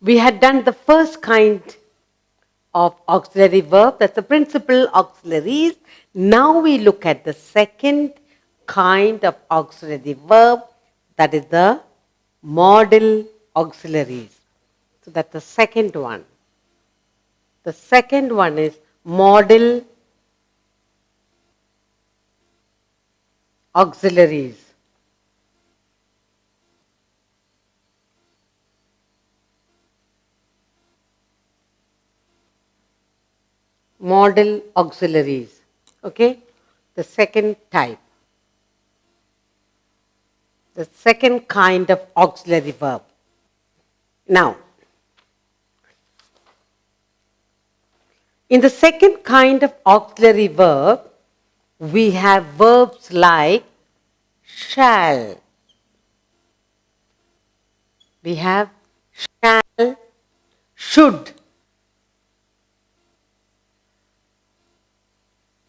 We had done the first kind of auxiliary verb, that's the principal auxiliaries. Now we look at the second kind of auxiliary verb, that is the modal auxiliaries. So that's the second one. The second one is modal auxiliaries. Modal auxiliaries. Okay? The second type. The second kind of auxiliary verb. Now, in the second kind of auxiliary verb, we have verbs like shall. We have shall, should.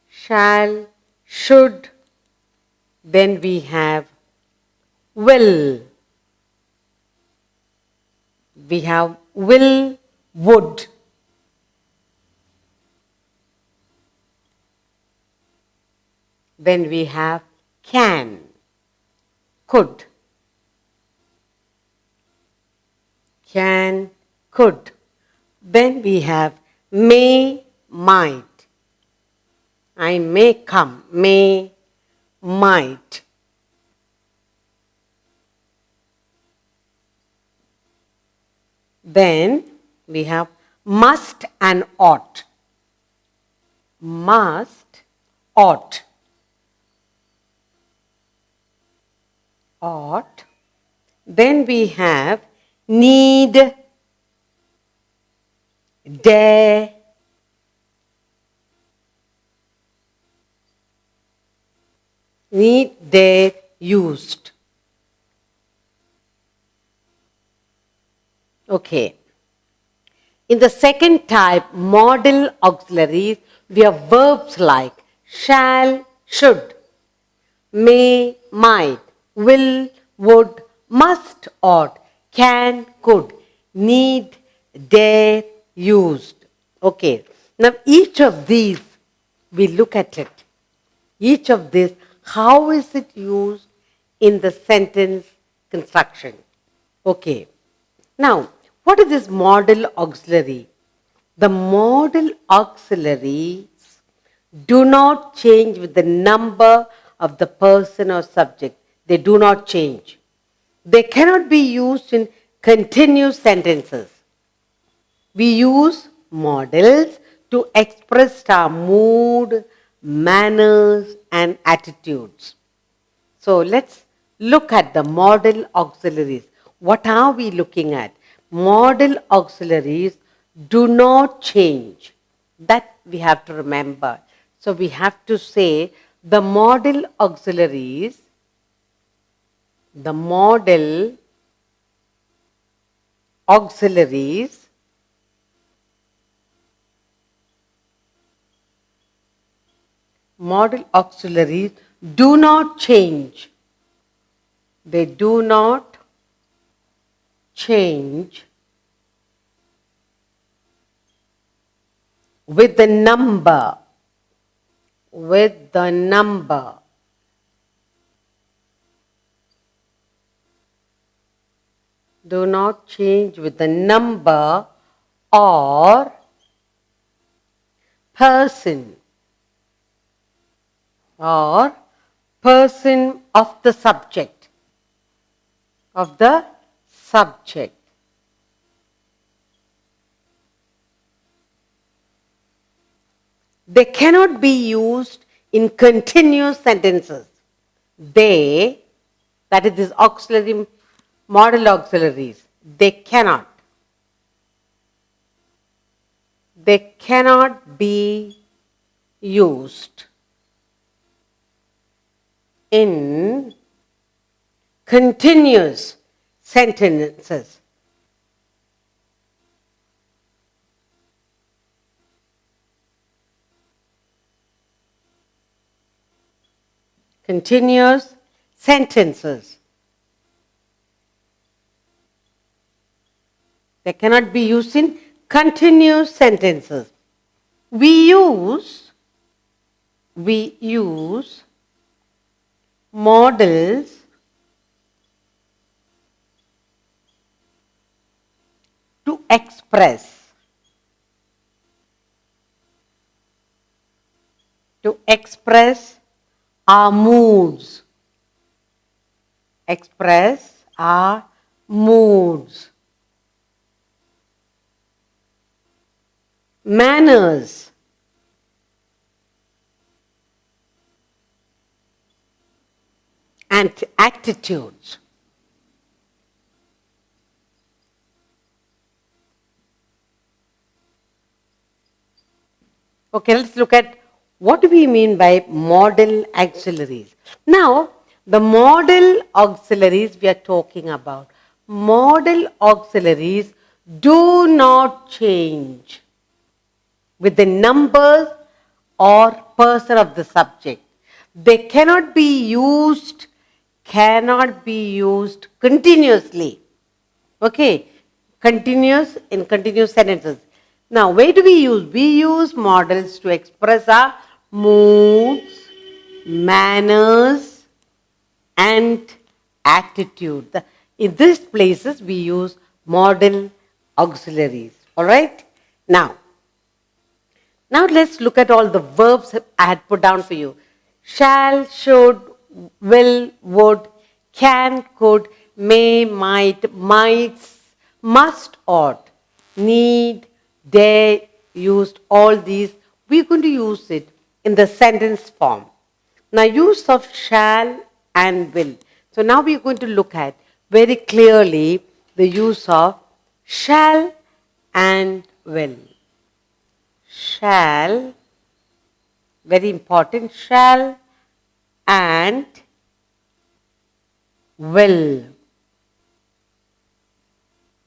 Shall, should. Then we have will. We have will, would. Then we have can, could. Can, could. Then we have may, might. I may come, may, might. Then we have must and ought. Must, ought. Ought. Then we have need, dare, need, dare, used. Okay. In the second type, modal auxiliaries, we have verbs like shall, should, may, might, will, would, must, ought, can, could, need, dare, used. Okay. Now each of these, we look at it. Each of these, how is it used in the sentence construction? Okay. Now, what is this modal auxiliary? The modal auxiliaries do not change with the number of the person or subject. They do not change. They cannot be used in continuous sentences. We use modals to express our mood, manners, and attitudes. So let's look at the modal auxiliaries. What are we looking at? Modal auxiliaries do not change. That we have to remember. So we have to say the modal auxiliaries, the modal auxiliaries modal auxiliaries do not change. They do not change with the number. With the number. Do not change with the number or person or person of the subject. Of the subject. They cannot be used in continuous sentences. They, that is this auxiliary, modal auxiliaries, they cannot. They cannot be used in continuous sentences. Continuous sentences. They cannot be used in continuous sentences. We use models to express our moods. Express our moods. Manners. And attitudes. Okay, let's look at what do we mean by model auxiliaries. Now, the model auxiliaries we are talking about. Model auxiliaries do not change with the numbers or person of the subject. They cannot be used continuously. Okay, in continuous sentences. Now, where do we use? We use models to express our moods, manners, and attitude. In these places, we use model auxiliaries. All right? Now let's look at all the verbs I had put down for you. Shall, should, will, would, can, could, may, might, must, ought, need, dare, used, all these. We're going to use it in the sentence form. Now, use of shall and will. So now we're going to look at very clearly the use of shall and will. Shall, very important, shall and will.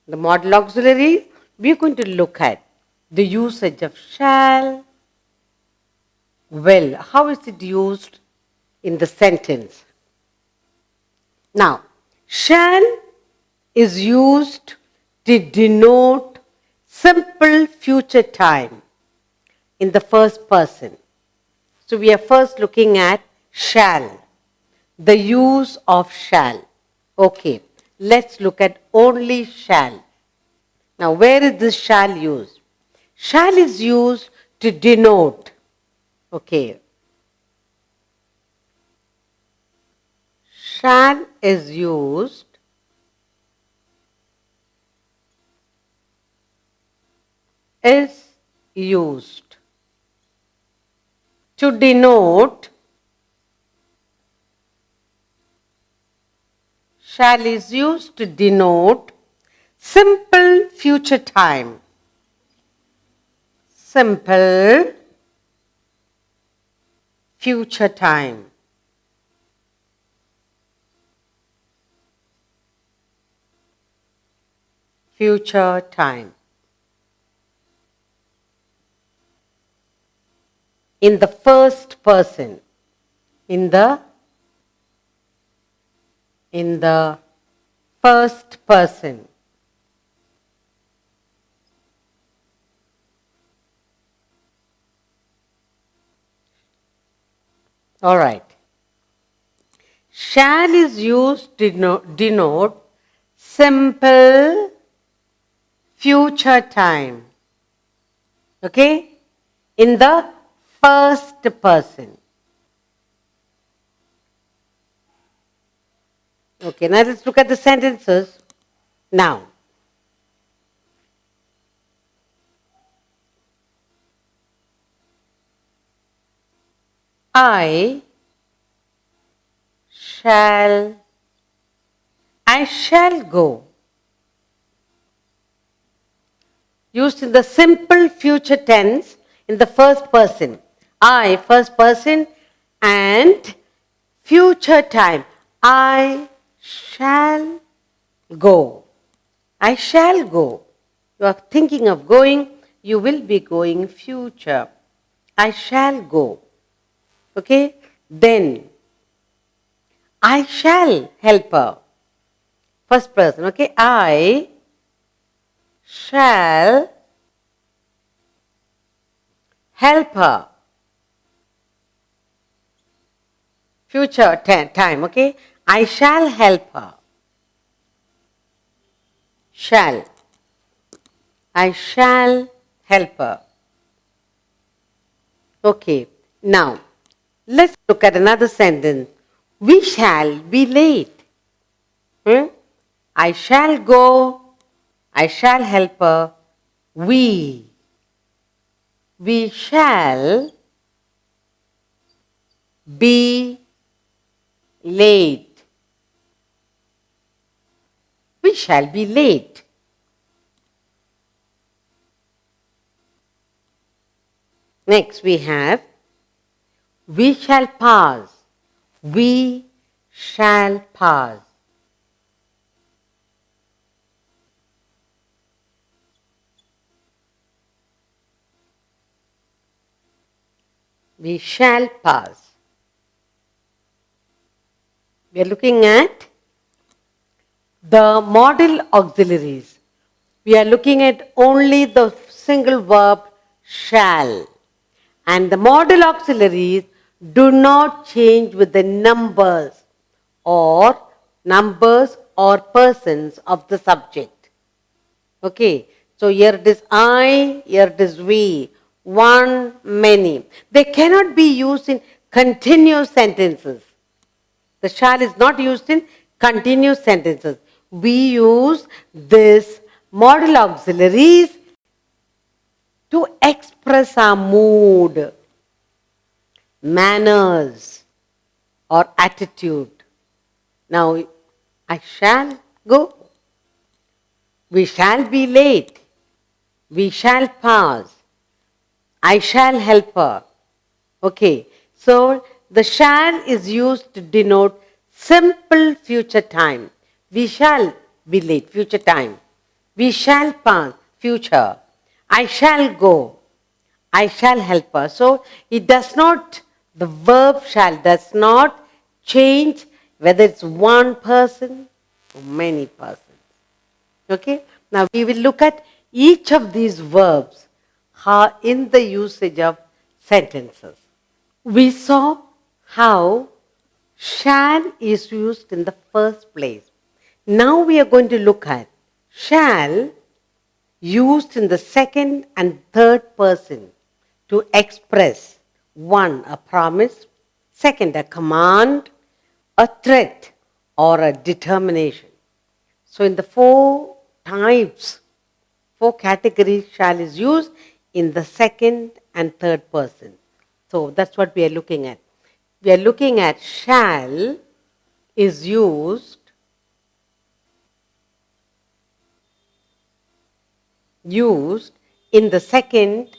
The model auxiliary, we are going to look at the usage of shall, will. How is it used in the sentence? Now, shall is used to denote simple future time in the first person. So we are first looking at shall, the use of shall. Okay, let's look at only shall. Now, where is this shall used? Shall is used to denote. Okay. Shall is used to denote. Shall is used to denote simple future time. Simple future time. Future time. In the first person. In the first person. All right. Shall is used to denote simple future time. Okay? In the first person. Okay, now let's look at the sentences. Now, I shall go. Used in the simple future tense in the first person. I, first person, and future time. I shall go. I shall go. You are thinking of going, you will be going future. I shall go. Okay? Then, I shall help her. First person, okay? I shall help her. Future time, okay? I shall help her. Shall. I shall help her. Okay, now let's look at another sentence. We shall be late. I shall go. I shall help her. We shall be late. We shall be late. Next we have, we shall pass. We shall pass. We shall pass. We are looking at the modal auxiliaries. We are looking at only the single verb shall. And the modal auxiliaries do not change with the numbers or persons of the subject. Okay, so here it is I, here it is we, one, many. They cannot be used in continuous sentences. The shall is not used in continuous sentences. We use this modal auxiliaries to express our mood, manners, or attitude. Now, I shall go. We shall be late. We shall pass. I shall help her. Okay, so the shall is used to denote simple future time. We shall be late, future time. We shall pass, future. I shall go. I shall help her. So it does not, the verb shall does not change whether it's one person or many persons. Okay, now we will look at each of these verbs in the usage of sentences. We saw how shall is used in the first place. Now we are going to look at shall used in the second and third person to express one, a promise, second, a command, a threat, or a determination. So in the four categories, shall is used in the second and third person. So that's what we are looking at. We are looking at shall is used in the second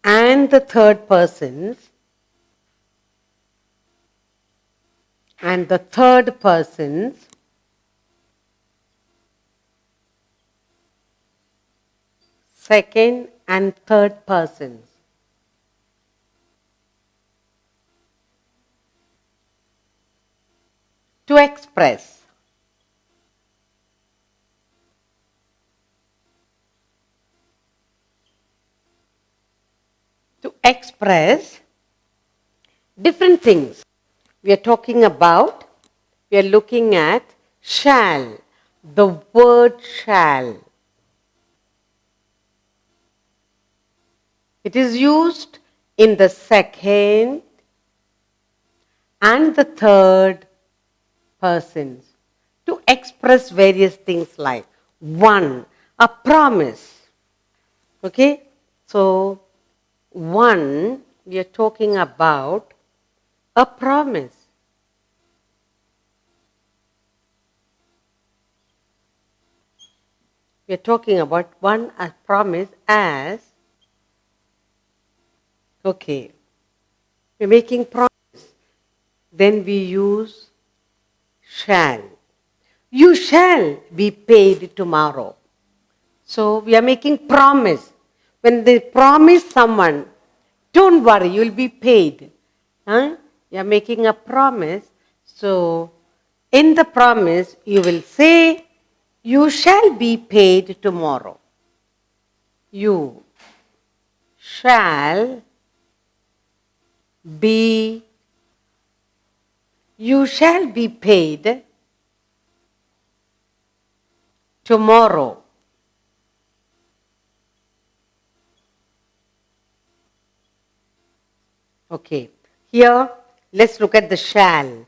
and the third persons, second and third persons. To express different things. We are looking at shall, the word shall. It is used in the second and the third persons to express various things like one, a promise. Okay, so one, we are talking about a promise. We are talking about one, a promise as, okay, we're making promise. Then we use shall. You shall be paid tomorrow. So we are making promise. When they promise someone, don't worry, you will be paid. Huh? You're making a promise. So, in the promise, you will say, you shall be paid tomorrow. You shall be, you shall be paid tomorrow. Okay, here let's look at the shall.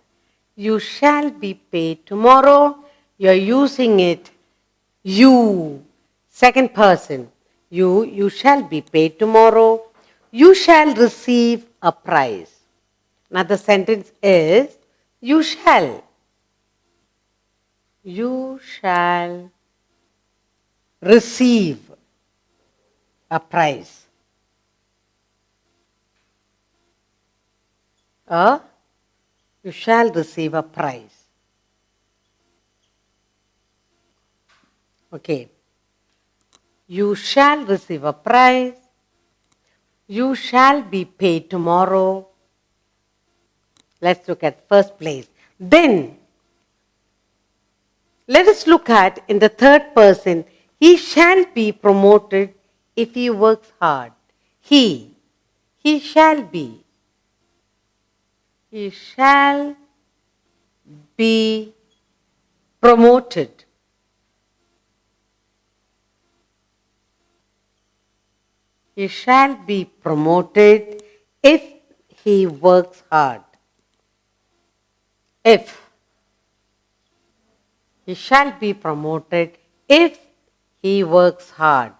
You shall be paid tomorrow. You're using it, you, second person. You shall be paid tomorrow. You shall receive a prize. Now the sentence is, you shall. You shall receive a prize. You shall receive a prize. Okay. You shall receive a prize. You shall be paid tomorrow. Let's look at first place. Then, let us look at in the third person, he shall be promoted if he works hard. He shall be. He shall be promoted. He shall be promoted if he works hard. If. He shall be promoted if he works hard.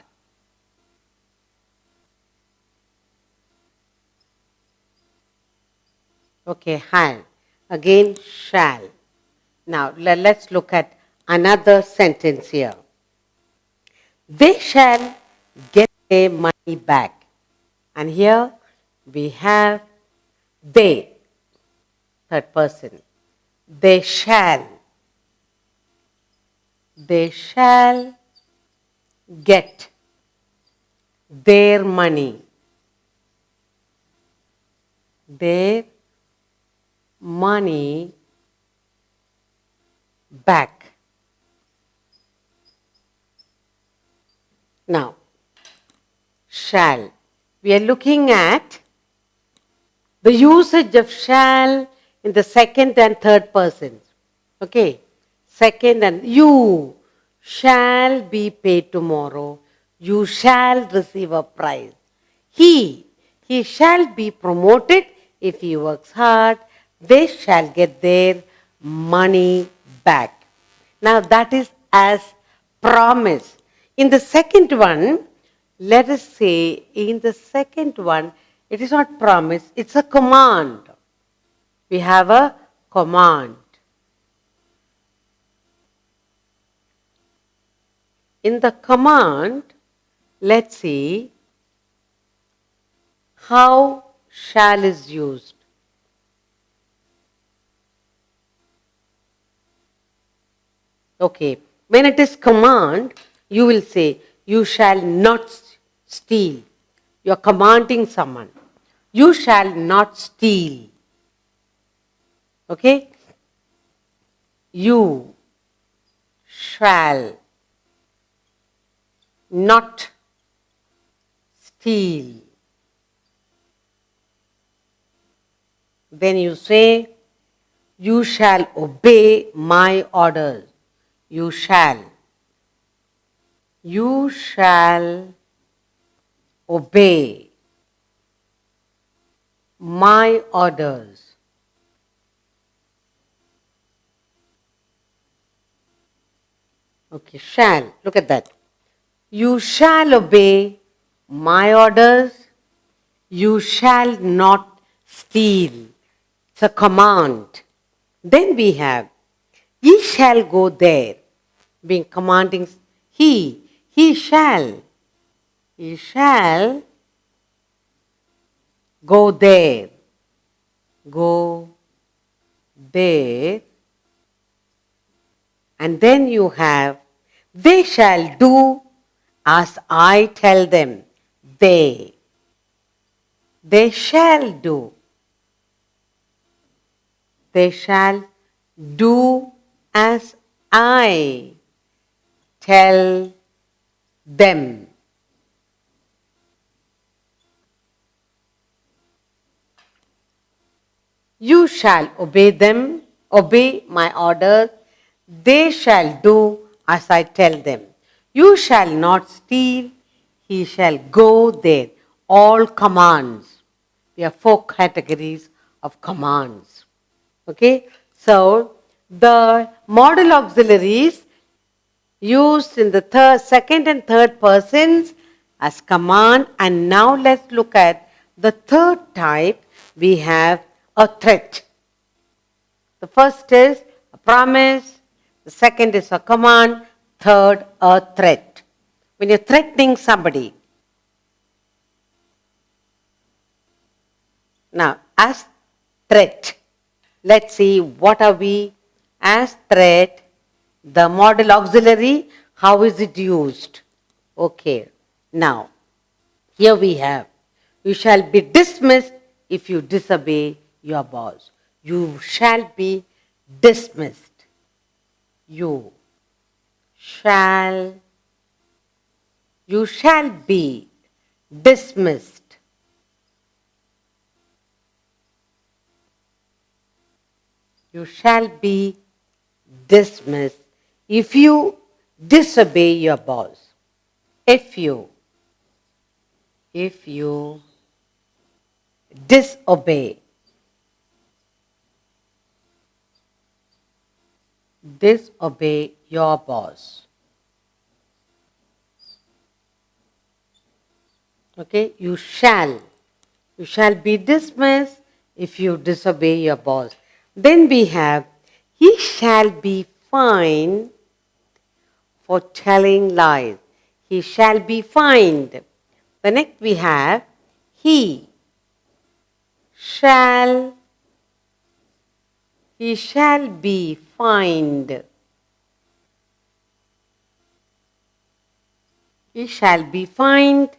Okay, shall. Again, shall. Now, let's look at another sentence here. They shall get their money back. And here we have they, third person. They shall. They shall get their money. Their money back. Now, shall. We are looking at the usage of shall in the second and third persons. Okay. Second and you shall be paid tomorrow. You shall receive a prize. He shall be promoted if he works hard. They shall get their money back. Now that is as promise. In the second one, let us say in the second one, it is not promise, it's a command. We have a command. In the command, let's see how shall is used. Okay, when it is command, you will say, you shall not steal. You are commanding someone. You shall not steal. Okay? You shall not steal. Then you say, you shall obey my orders. You shall. You shall obey my orders. Okay, shall. Look at that. You shall obey my orders. You shall not steal. It's a command. Then we have, ye shall go there, being commanding he shall go there, and then you have, they shall do as I tell them. They shall do. They shall do as I tell them. You shall obey them, obey my orders. They shall do as I tell them. You shall not steal. He shall go there. All commands. We have 4 categories of commands. Okay? So, the modal auxiliaries used in the second and third persons as command. And now let's look at the third type. We have a threat. The first is a promise, the second is a command, third a threat. When you're threatening somebody. Now, as threat, let's see what are we as threat. The modal auxiliary, how is it used? Okay, now, here we have, you shall be dismissed if you disobey your boss. You shall be dismissed. You shall be dismissed. You shall be dismissed if you disobey your boss. If you disobey your boss. Okay, you shall be dismissed if you disobey your boss. Then we have, he shall be fined for telling lies. He shall be fined. The next we have, he shall be fined. He shall be fined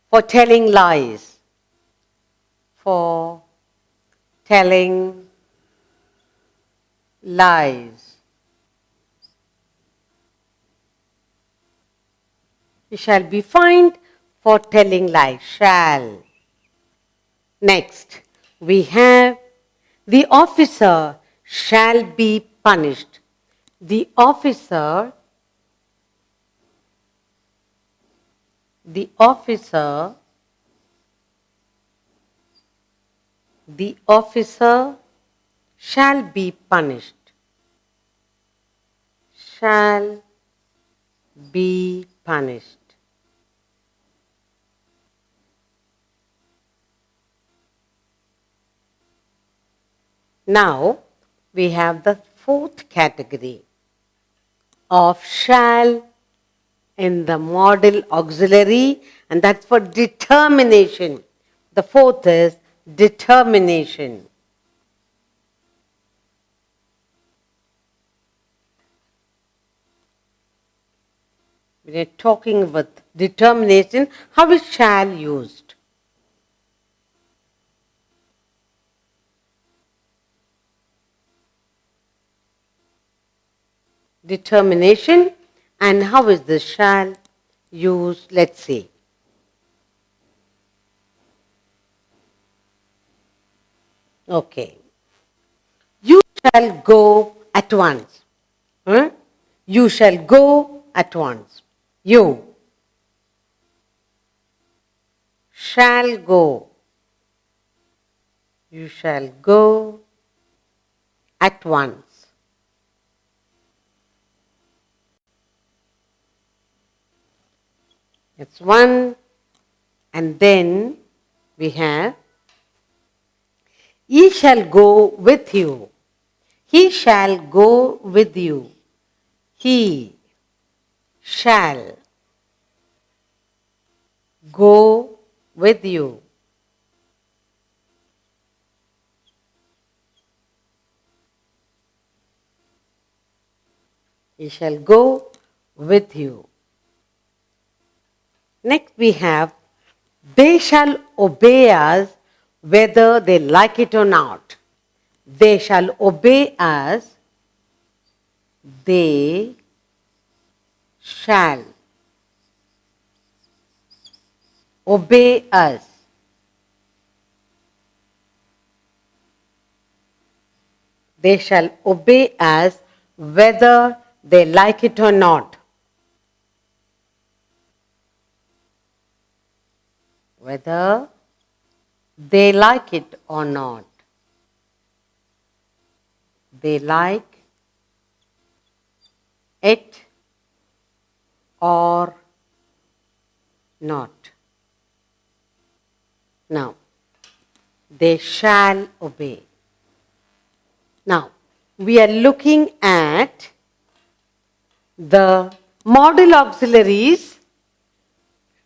for telling lies. For telling lies. He shall be fined for telling lies. Shall. Next, we have the officer shall be punished. The officer shall be punished. Shall be punished. Now, we have the fourth category of shall in the modal auxiliary, and that's for determination. The fourth is determination. When you're talking with determination, how is shall used? Determination, and how is the shall used? Let's see. Okay. You shall go at once. Huh? You shall go at once. You shall go. You shall go at once. That's one. And then we have, he shall go with you. He shall go with you. He shall go with you. He shall go with you. Next we have, they shall obey us whether they like it or not. They shall obey us. They shall obey us. They shall obey us whether they like it or not. Whether they like it or not. They like it or not. Now, they shall obey. Now, we are looking at the modal auxiliaries.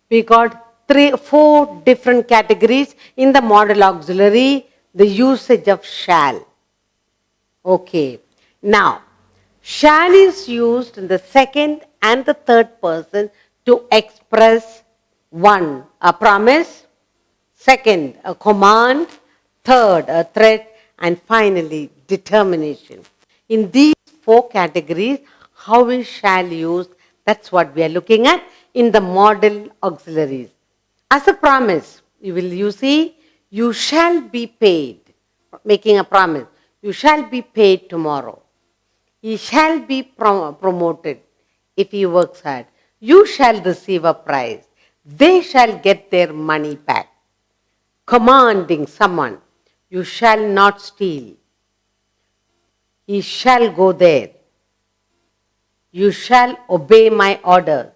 We got 4 different categories in the modal auxiliary, the usage of shall. Okay. Now, shall is used in the second and the third person to express one, a promise, second, a command, third, a threat, and finally, determination. In these 4 categories, how is shall used? That's what we are looking at in the modal auxiliaries. As a promise, you see, you shall be paid, making a promise. You shall be paid tomorrow. He shall be promoted if he works hard. You shall receive a prize. They shall get their money back. Commanding someone, you shall not steal. He shall go there. You shall obey my order.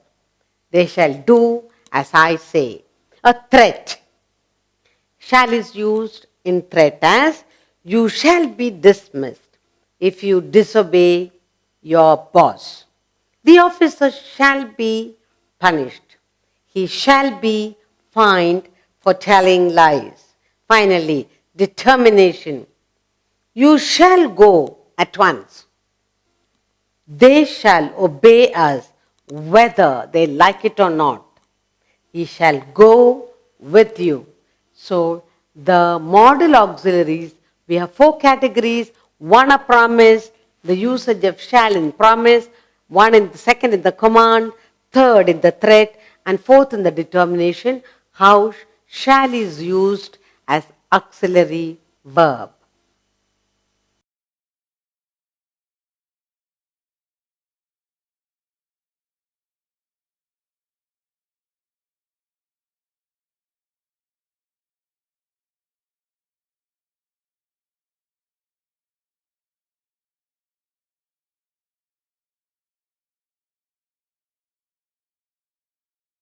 They shall do as I say. A threat. Shall is used in threat as you shall be dismissed if you disobey your boss. The officer shall be punished. He shall be fined for telling lies. Finally, determination. You shall go at once. They shall obey us whether they like it or not. He shall go with you. So, the modal auxiliaries, we have 4 categories. 1 a promise, the usage of shall in promise, 1 in the second in the command, third in the threat, and fourth in the determination. How shall is used as auxiliary verb.